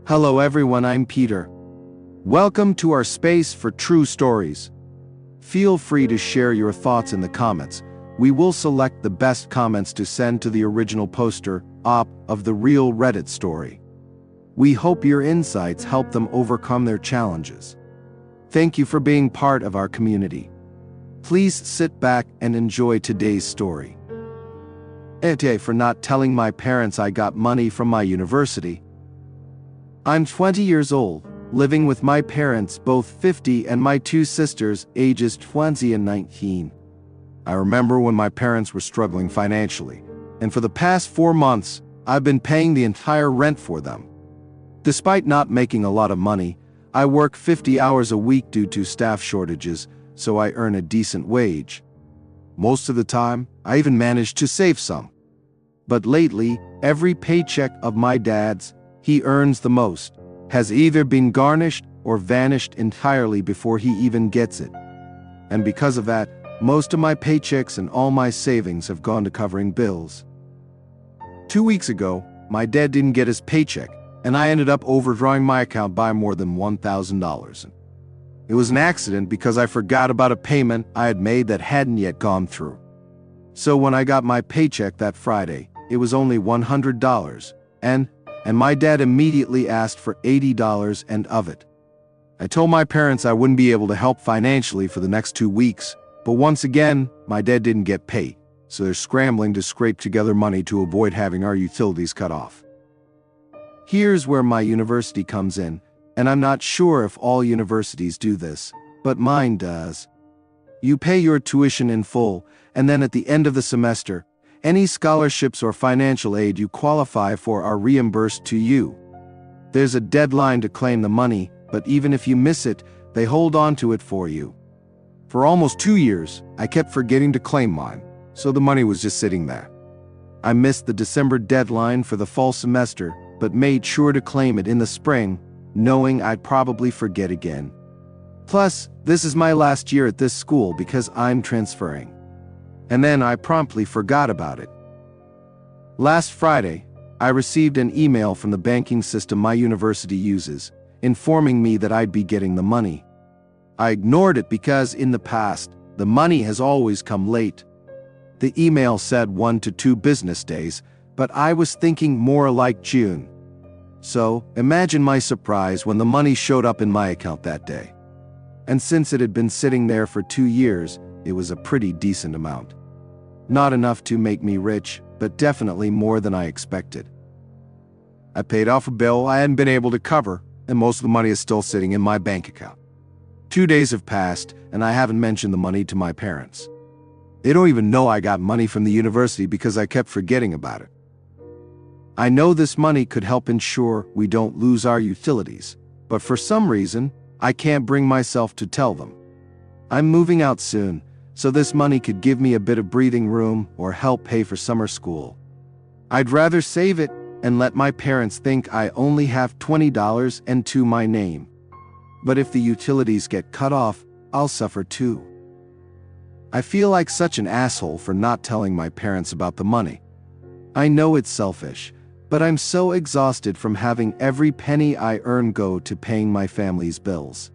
Hello everyone, I'm Peter. Welcome to our space for true stories. Feel free to share your thoughts in the comments. We will select the best comments to send to the original poster op of the real Reddit story. We hope your insights help them overcome their challenges. Thank you for being part of our community. Please sit back and enjoy today's story. AITA for not telling my parents I got money from my university. I'm 20 years old, living with my parents, both 50, and my two sisters, ages 20 and 19. I remember when my parents were struggling financially, and for the past 4 months, I've been paying the entire rent for them. Despite not making a lot of money, I work 50 hours a week due to staff shortages, so I earn a decent wage. Most of the time, I even manage to save some. But lately, every paycheck of my dad's, he earns the most, has either been garnished or vanished entirely before he even gets it. And because of that, most of my paychecks and all my savings have gone to covering bills. 2 weeks ago, my dad didn't get his paycheck, and I ended up overdrawing my account by more than $1,000. It was an accident because I forgot about a payment I had made that hadn't yet gone through. So when I got my paycheck that Friday, it was only $100, and my dad immediately asked for $80 and of it. I told my parents I wouldn't be able to help financially for the next 2 weeks, but once again, my dad didn't get paid, so they're scrambling to scrape together money to avoid having our utilities cut off. Here's where my university comes in, and I'm not sure if all universities do this, but mine does. You pay your tuition in full, and then at the end of the semester, any scholarships or financial aid you qualify for are reimbursed to you. There's a deadline to claim the money, but even if you miss it, they hold on to it for you. For almost 2 years, I kept forgetting to claim mine, so the money was just sitting there. I missed the December deadline for the fall semester, but made sure to claim it in the spring, knowing I'd probably forget again. Plus, this is my last year at this school because I'm transferring. And then I promptly forgot about it. Last Friday, I received an email from the banking system my university uses, informing me that I'd be getting the money. I ignored it because in the past, the money has always come late. The email said 1 to 2 business days, but I was thinking more like June. So, imagine my surprise when the money showed up in my account that day. And since it had been sitting there for 2 years, it was a pretty decent amount. Not enough to make me rich, but definitely more than I expected. I paid off a bill I hadn't been able to cover, and most of the money is still sitting in my bank account. 2 days have passed, and I haven't mentioned the money to my parents. They don't even know I got money from the university because I kept forgetting about it. I know this money could help ensure we don't lose our utilities, but for some reason, I can't bring myself to tell them. I'm moving out soon, so this money could give me a bit of breathing room or help pay for summer school. I'd rather save it and let my parents think I only have $20 and to my name. But if the utilities get cut off, I'll suffer too. I feel like such an asshole for not telling my parents about the money. I know it's selfish, but I'm so exhausted from having every penny I earn go to paying my family's bills.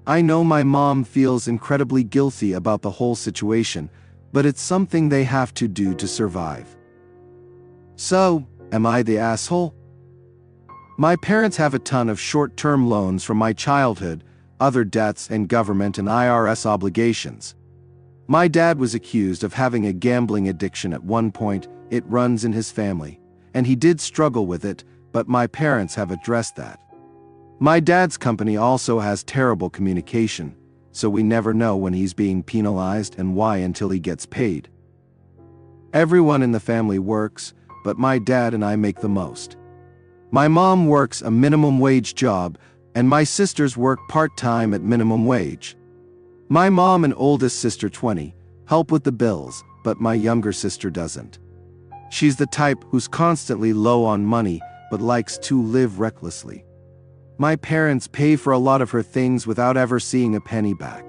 I know my mom feels incredibly guilty about the whole situation, but it's something they have to do to survive. So, am I the asshole? My parents have a ton of short-term loans from my childhood, other debts, and government and IRS obligations. My dad was accused of having a gambling addiction at one point. It runs in his family, and he did struggle with it, but my parents have addressed that. My dad's company also has terrible communication, so we never know when he's being penalized and why until he gets paid. Everyone in the family works, but my dad and I make the most. My mom works a minimum wage job, and my sisters work part-time at minimum wage. My mom and oldest sister, 20, help with the bills, but my younger sister doesn't. She's the type who's constantly low on money, but likes to live recklessly. My parents pay for a lot of her things without ever seeing a penny back.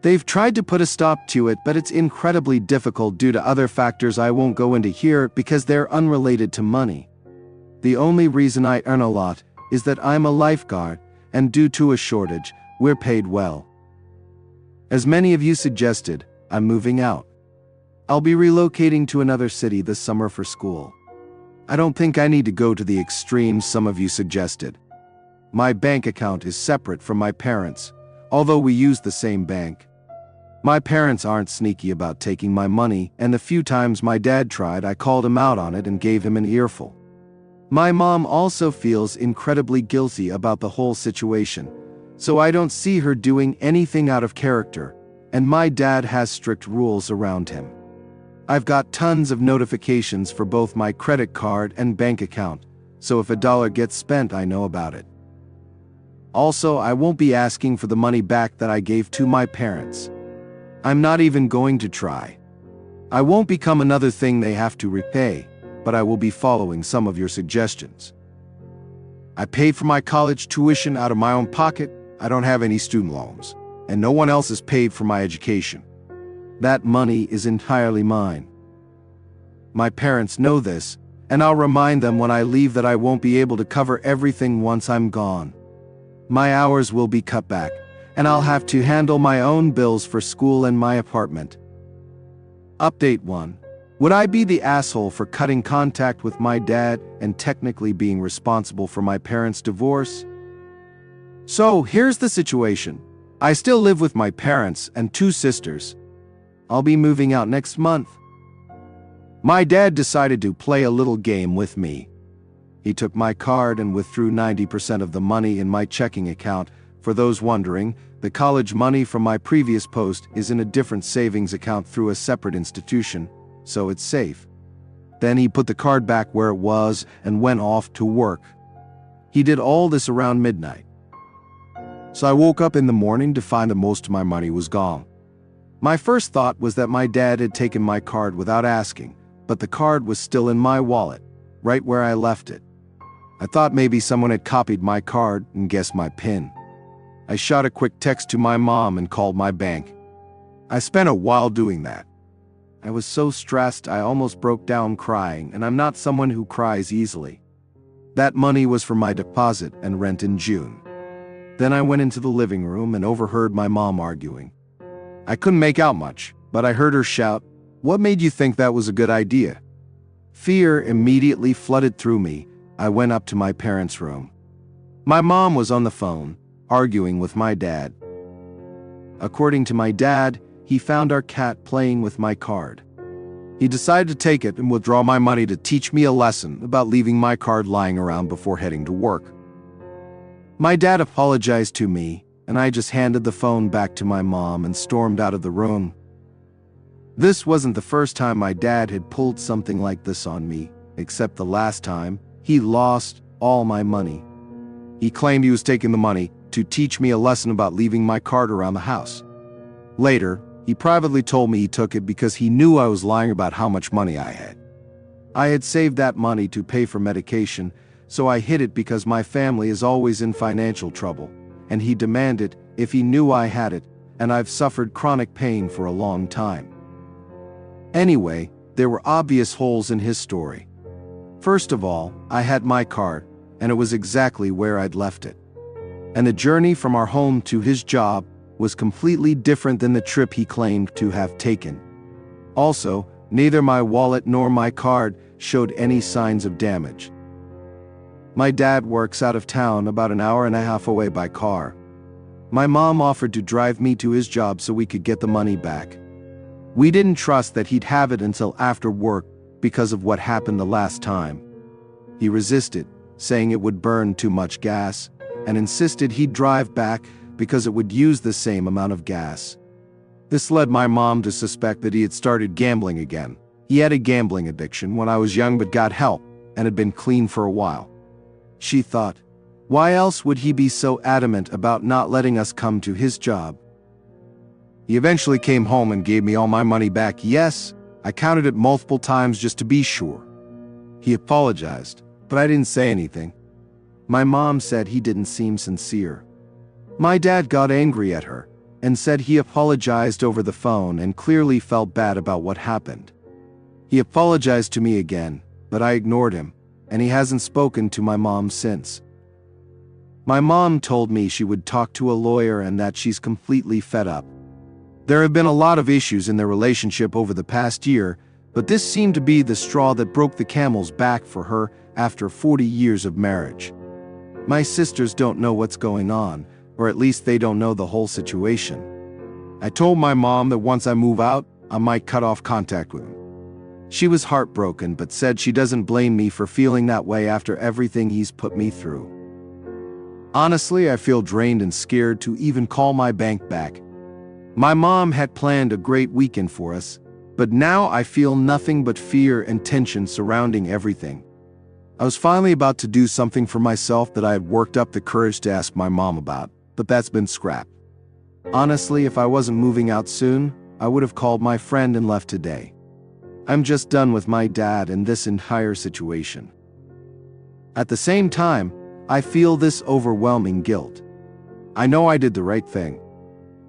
They've tried to put a stop to it, but it's incredibly difficult due to other factors I won't go into here because they're unrelated to money. The only reason I earn a lot is that I'm a lifeguard, and due to a shortage, we're paid well. As many of you suggested, I'm moving out. I'll be relocating to another city this summer for school. I don't think I need to go to the extremes some of you suggested. My bank account is separate from my parents', although we use the same bank. My parents aren't sneaky about taking my money, and the few times my dad tried, I called him out on it and gave him an earful. My mom also feels incredibly guilty about the whole situation, so I don't see her doing anything out of character, and my dad has strict rules around him. I've got tons of notifications for both my credit card and bank account, so if $1 gets spent, I know about it. Also, I won't be asking for the money back that I gave to my parents. I'm not even going to try. I won't become another thing they have to repay, but I will be following some of your suggestions. I pay for my college tuition out of my own pocket. I don't have any student loans, and no one else has paid for my education. That money is entirely mine. My parents know this, and I'll remind them when I leave that I won't be able to cover everything once I'm gone. My hours will be cut back, and I'll have to handle my own bills for school and my apartment. Update 1. Would I be the asshole for cutting contact with my dad and technically being responsible for my parents' divorce? So, here's the situation. I still live with my parents and 2 sisters. I'll be moving out next month. My dad decided to play a little game with me. He took my card and withdrew 90% of the money in my checking account. For those wondering, the college money from my previous post is in a different savings account through a separate institution, so it's safe. Then he put the card back where it was and went off to work. He did all this around midnight. So I woke up in the morning to find that most of my money was gone. My first thought was that my dad had taken my card without asking, but the card was still in my wallet, right where I left it. I thought maybe someone had copied my card and guessed my PIN. I shot a quick text to my mom and called my bank. I spent a while doing that. I was so stressed I almost broke down crying, and I'm not someone who cries easily. That money was for my deposit and rent in June. Then I went into the living room and overheard my mom arguing. I couldn't make out much, but I heard her shout, "What made you think that was a good idea?" Fear immediately flooded through me. I went up to my parents' room. My mom was on the phone, arguing with my dad. According to my dad, he found our cat playing with my card. He decided to take it and withdraw my money to teach me a lesson about leaving my card lying around before heading to work. My dad apologized to me, and I just handed the phone back to my mom and stormed out of the room. This wasn't the first time my dad had pulled something like this on me, except the last time he lost all my money. He claimed he was taking the money to teach me a lesson about leaving my card around the house. Later, he privately told me he took it because he knew I was lying about how much money I had. I had saved that money to pay for medication, so I hid it because my family is always in financial trouble, and he demanded if he knew I had it, and I've suffered chronic pain for a long time. Anyway, there were obvious holes in his story. First of all, I had my card, and it was exactly where I'd left it. And the journey from our home to his job was completely different than the trip he claimed to have taken. Also, neither my wallet nor my card showed any signs of damage. My dad works out of town about an hour and a half away by car. My mom offered to drive me to his job so we could get the money back. We didn't trust that he'd have it until after work because of what happened the last time. He resisted, saying it would burn too much gas, and insisted he'd drive back because it would use the same amount of gas. This led my mom to suspect that he had started gambling again. He had a gambling addiction when I was young but got help and had been clean for a while. She thought, why else would he be so adamant about not letting us come to his job? He eventually came home and gave me all my money back. Yes, I counted it multiple times just to be sure. He apologized, but I didn't say anything. My mom said he didn't seem sincere. My dad got angry at her and said he apologized over the phone and clearly felt bad about what happened. He apologized to me again, but I ignored him, and he hasn't spoken to my mom since. My mom told me she would talk to a lawyer and that she's completely fed up. There have been a lot of issues in their relationship over the past year, but this seemed to be the straw that broke the camel's back for her after 40 years of marriage. My sisters don't know what's going on, or at least they don't know the whole situation. I told my mom that once I move out, I might cut off contact with him. She was heartbroken but said she doesn't blame me for feeling that way after everything he's put me through. Honestly, I feel drained and scared to even call my bank back. My mom had planned a great weekend for us, but now I feel nothing but fear and tension surrounding everything. I was finally about to do something for myself that I had worked up the courage to ask my mom about, but that's been scrapped. Honestly, if I wasn't moving out soon, I would have called my friend and left today. I'm just done with my dad and this entire situation. At the same time, I feel this overwhelming guilt. I know I did the right thing.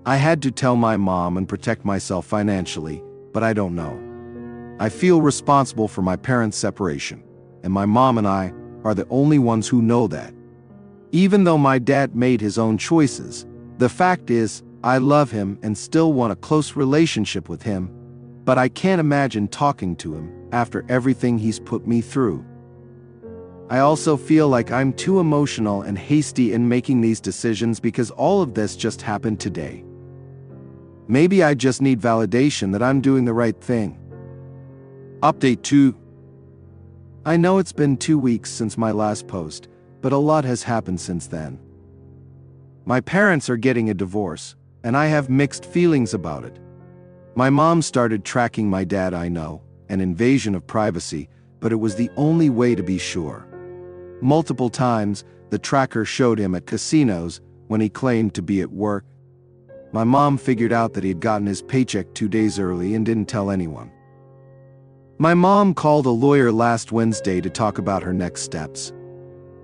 I had to tell my mom and protect myself financially, but I don't know. I feel responsible for my parents' separation, and my mom and I are the only ones who know that. Even though my dad made his own choices, the fact is, I love him and still want a close relationship with him, but I can't imagine talking to him after everything he's put me through. I also feel like I'm too emotional and hasty in making these decisions because all of this just happened today. Maybe I just need validation that I'm doing the right thing. Update 2. I know it's been 2 weeks since my last post, but a lot has happened since then. My parents are getting a divorce, and I have mixed feelings about it. My mom started tracking my dad, I know, an invasion of privacy, but it was the only way to be sure. Multiple times, the tracker showed him at casinos when he claimed to be at work. My mom figured out that he had gotten his paycheck 2 days early and didn't tell anyone. My mom called a lawyer last Wednesday to talk about her next steps.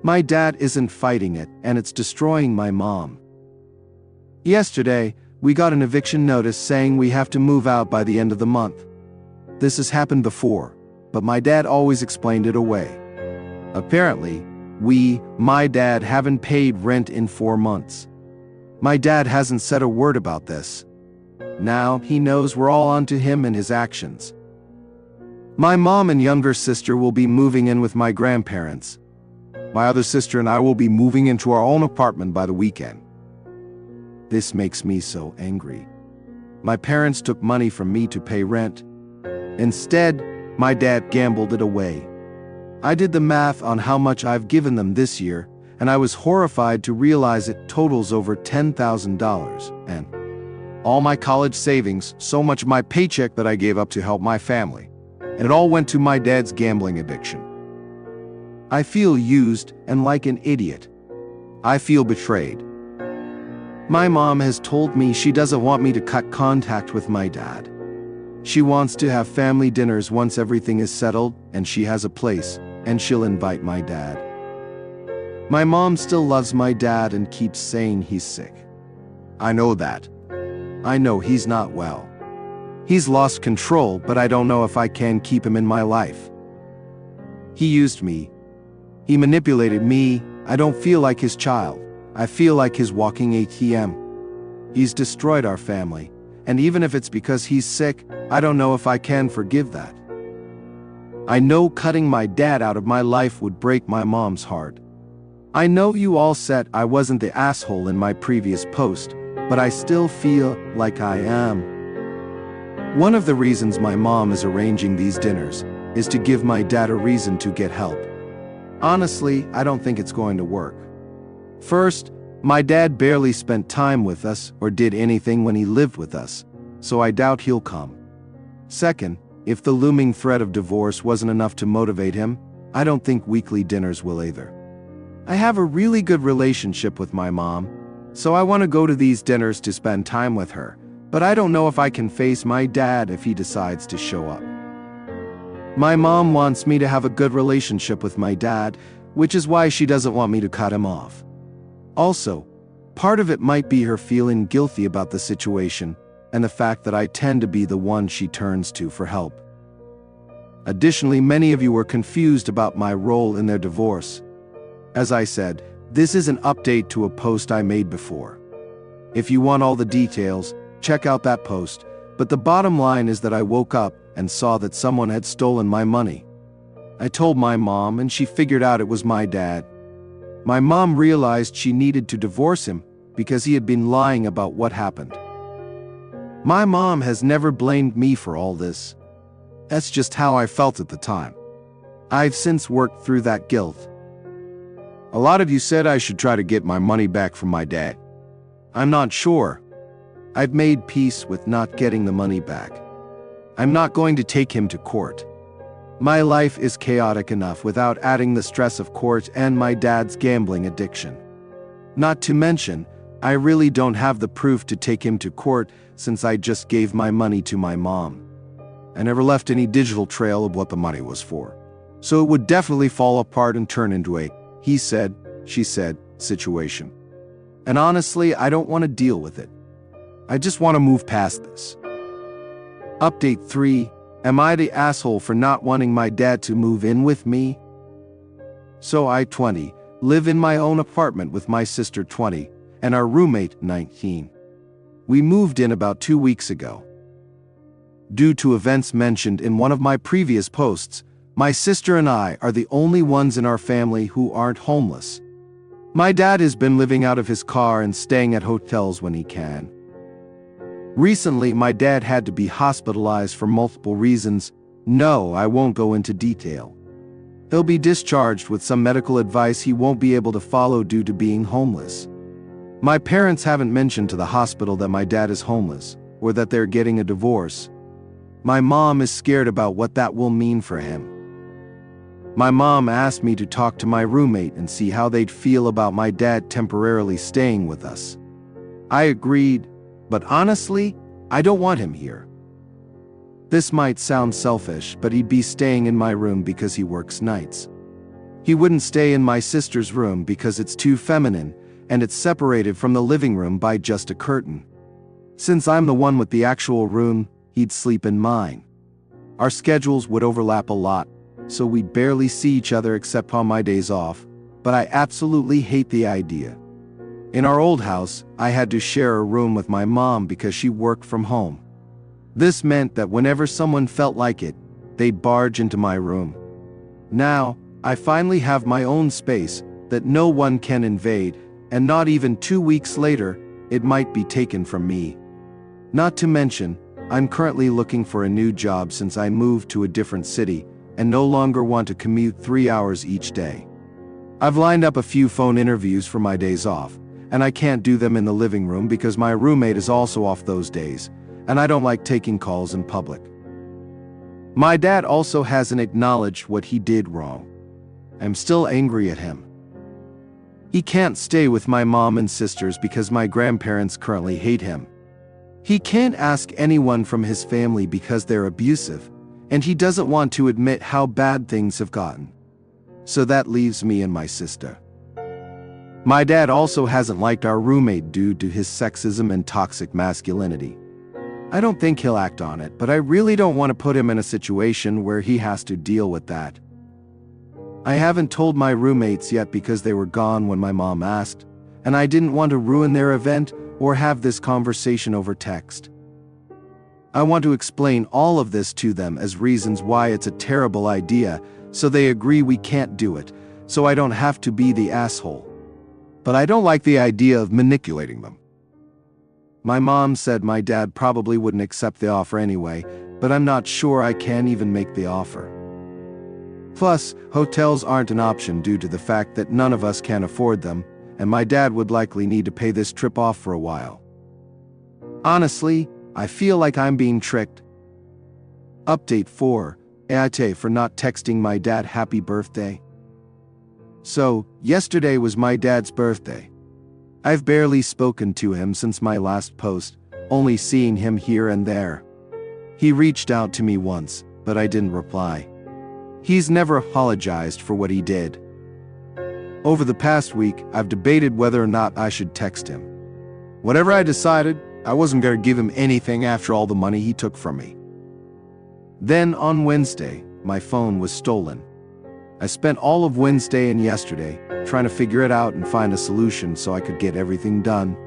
My dad isn't fighting it, and it's destroying my mom. Yesterday, we got an eviction notice saying we have to move out by the end of the month. This has happened before, but my dad always explained it away. Apparently, my dad haven't paid rent in 4 months. My dad hasn't said a word about this. Now, he knows we're all onto him and his actions. My mom and younger sister will be moving in with my grandparents. My other sister and I will be moving into our own apartment by the weekend. This makes me so angry. My parents took money from me to pay rent. Instead, my dad gambled it away. I did the math on how much I've given them this year, and I was horrified to realize it totals over $10,000. And all my college savings, so much of my paycheck that I gave up to help my family. And it all went to my dad's gambling addiction. I feel used and like an idiot. I feel betrayed. My mom has told me she doesn't want me to cut contact with my dad. She wants to have family dinners once everything is settled and she has a place, and she'll invite my dad. My mom still loves my dad and keeps saying he's sick. I know that. I know he's not well. He's lost control, but I don't know if I can keep him in my life. He used me. He manipulated me. I don't feel like his child. I feel like his walking ATM. He's destroyed our family, and even if it's because he's sick, I don't know if I can forgive that. I know cutting my dad out of my life would break my mom's heart. I know you all said I wasn't the asshole in my previous post, but I still feel like I am. One of the reasons my mom is arranging these dinners is to give my dad a reason to get help. Honestly, I don't think it's going to work. First, my dad barely spent time with us or did anything when he lived with us, so I doubt he'll come. Second, if the looming threat of divorce wasn't enough to motivate him, I don't think weekly dinners will either. I have a really good relationship with my mom, so I want to go to these dinners to spend time with her, but I don't know if I can face my dad if he decides to show up. My mom wants me to have a good relationship with my dad, which is why she doesn't want me to cut him off. Also, part of it might be her feeling guilty about the situation and the fact that I tend to be the one she turns to for help. Additionally, many of you were confused about my role in their divorce. As I said, This is an update to a post I made before. If you want all the details, check out that post, but the bottom line is that I woke up and saw that someone had stolen my money. I told my mom and she figured out it was my dad. My mom realized she needed to divorce him because he had been lying about what happened. My mom has never blamed me for all this. That's just how I felt at the time. I've since worked through that guilt. A lot of you said I should try to get my money back from my dad. I'm not sure. I've made peace with not getting the money back. I'm not going to take him to court. My life is chaotic enough without adding the stress of court and my dad's gambling addiction. Not to mention, I really don't have the proof to take him to court since I just gave my money to my mom. I never left any digital trail of what the money was for. So it would definitely fall apart and turn into a he said, she said situation. And honestly, I don't want to deal with it. I just want to move past this. Update 3. Am I the asshole for not wanting my dad to move in with me? So I, 20, live in my own apartment with my sister, 20, and our roommate, 19. We moved in about 2 weeks ago. Due to events mentioned in one of my previous posts, my sister and I are the only ones in our family who aren't homeless. My dad has been living out of his car and staying at hotels when he can. Recently, my dad had to be hospitalized for multiple reasons. No, I won't go into detail. He'll be discharged with some medical advice he won't be able to follow due to being homeless. My parents haven't mentioned to the hospital that my dad is homeless, or that they're getting a divorce. My mom is scared about what that will mean for him. My mom asked me to talk to my roommate and see how they'd feel about my dad temporarily staying with us. I agreed, but honestly, I don't want him here. This might sound selfish, but he'd be staying in my room because he works nights. He wouldn't stay in my sister's room because it's too feminine, and it's separated from the living room by just a curtain. Since I'm the one with the actual room, he'd sleep in mine. Our schedules would overlap a lot, so we'd barely see each other except on my days off, but I absolutely hate the idea. In our old house, I had to share a room with my mom because she worked from home. This meant that whenever someone felt like it, they'd barge into my room. Now, I finally have my own space that no one can invade, and not even 2 weeks later, it might be taken from me. Not to mention, I'm currently looking for a new job since I moved to a different city and no longer want to commute 3 hours each day. I've lined up a few phone interviews for my days off, and I can't do them in the living room because my roommate is also off those days, and I don't like taking calls in public. My dad also hasn't acknowledged what he did wrong. I'm still angry at him. He can't stay with my mom and sisters because my grandparents currently hate him. He can't ask anyone from his family because they're abusive, and he doesn't want to admit how bad things have gotten. So that leaves me and my sister. My dad also hasn't liked our roommate due to his sexism and toxic masculinity. I don't think he'll act on it, but I really don't want to put him in a situation where he has to deal with that. I haven't told my roommates yet because they were gone when my mom asked, and I didn't want to ruin their event or have this conversation over text. I want to explain all of this to them as reasons why it's a terrible idea, so they agree we can't do it, so I don't have to be the asshole. But I don't like the idea of manipulating them. My mom said my dad probably wouldn't accept the offer anyway, but I'm not sure I can even make the offer. Plus, hotels aren't an option due to the fact that none of us can afford them, and my dad would likely need to pay this trip off for a while. Honestly, I feel like I'm being tricked. Update 4. AITA for not texting my dad happy birthday. So, yesterday was my dad's birthday. I've barely spoken to him since my last post, only seeing him here and there. He reached out to me once, but I didn't reply. He's never apologized for what he did. Over the past week, I've debated whether or not I should text him. Whatever I decided, I wasn't going to give him anything after all the money he took from me. Then on Wednesday, my phone was stolen. I spent all of Wednesday and yesterday trying to figure it out and find a solution so I could get everything done.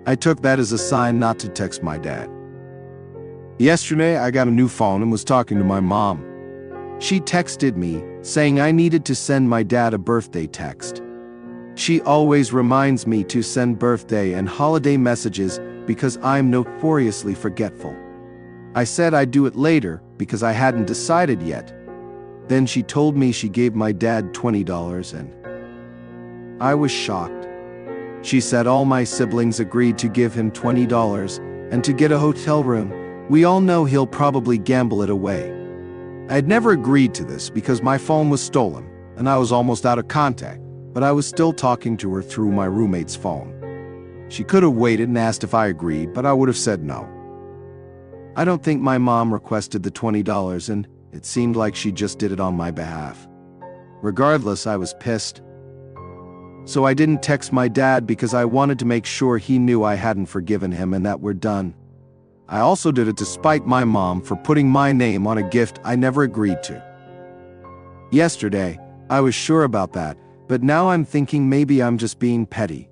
I took that as a sign not to text my dad. Yesterday, I got a new phone and was talking to my mom. She texted me saying I needed to send my dad a birthday text. She always reminds me to send birthday and holiday messages because I'm notoriously forgetful. I said I'd do it later because I hadn't decided yet. Then she told me she gave my dad $20 and I was shocked. She said all my siblings agreed to give him $20 and to get a hotel room. We all know he'll probably gamble it away. I had never agreed to this because my phone was stolen and I was almost out of contact, but I was still talking to her through my roommate's phone. She could have waited and asked if I agreed, but I would have said no. I don't think my mom requested the $20 and it seemed like she just did it on my behalf. Regardless, I was pissed. So I didn't text my dad because I wanted to make sure he knew I hadn't forgiven him and that we're done. I also did it to spite my mom for putting my name on a gift I never agreed to. Yesterday, I was sure about that, but now I'm thinking maybe I'm just being petty.